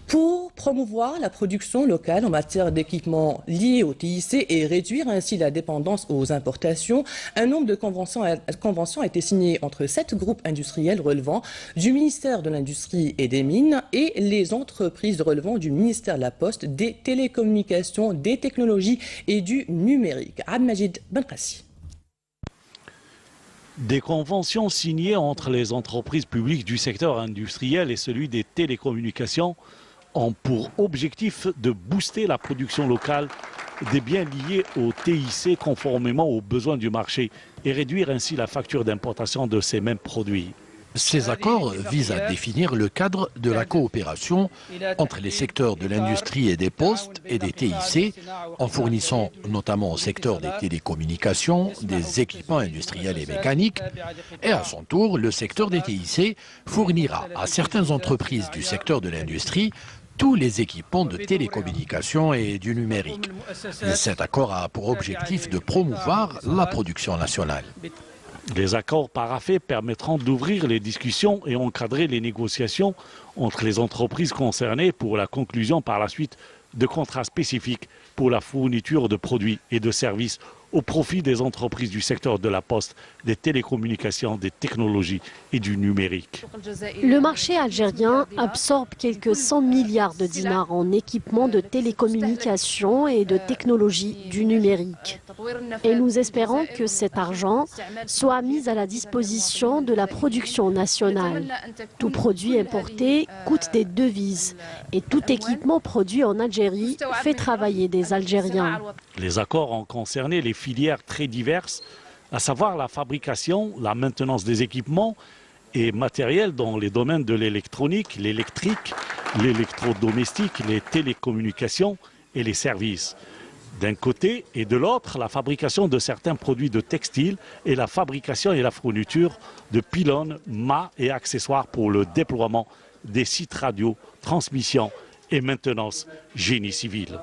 Pour promouvoir la production locale en matière d'équipements liés au TIC et réduire ainsi la dépendance aux importations, un nombre de conventions a été signé entre 7 groupes industriels relevant du ministère de l'Industrie et des Mines et les entreprises relevant du ministère de la Poste, des Télécommunications, des Technologies et du Numérique. Abdelmajid Benrassi. Des conventions signées entre les entreprises publiques du secteur industriel et celui des télécommunications ont pour objectif de booster la production locale des biens liés au TIC conformément aux besoins du marché et réduire ainsi la facture d'importation de ces mêmes produits. Ces accords visent à définir le cadre de la coopération entre les secteurs de l'industrie et des postes et des TIC, en fournissant notamment au secteur des télécommunications des équipements industriels et mécaniques. Et à son tour, le secteur des TIC fournira à certaines entreprises du secteur de l'industrie tous les équipements de télécommunications et du numérique. Cet accord a pour objectif de promouvoir la production nationale. Les accords paraphés permettront d'ouvrir les discussions et encadrer les négociations entre les entreprises concernées pour la conclusion par la suite de contrats spécifiques pour la fourniture de produits et de services au profit des entreprises du secteur de la poste, des télécommunications, des technologies et du numérique. Le marché algérien absorbe quelques 100 milliards de dinars en équipements de télécommunications et de technologies du numérique. Et nous espérons que cet argent soit mis à la disposition de la production nationale. Tout produit importé coûte des devises et tout équipement produit en Algérie fait travailler des Algériens. Les accords ont concerné les filières très diverses, à savoir la fabrication, la maintenance des équipements et matériels dans les domaines de l'électronique, l'électrique, l'électrodomestique, les télécommunications et les services. D'un côté et de l'autre, la fabrication de certains produits de textile et la fabrication et la fourniture de pylônes, mâts et accessoires pour le déploiement des sites radio, transmission et maintenance génie civil.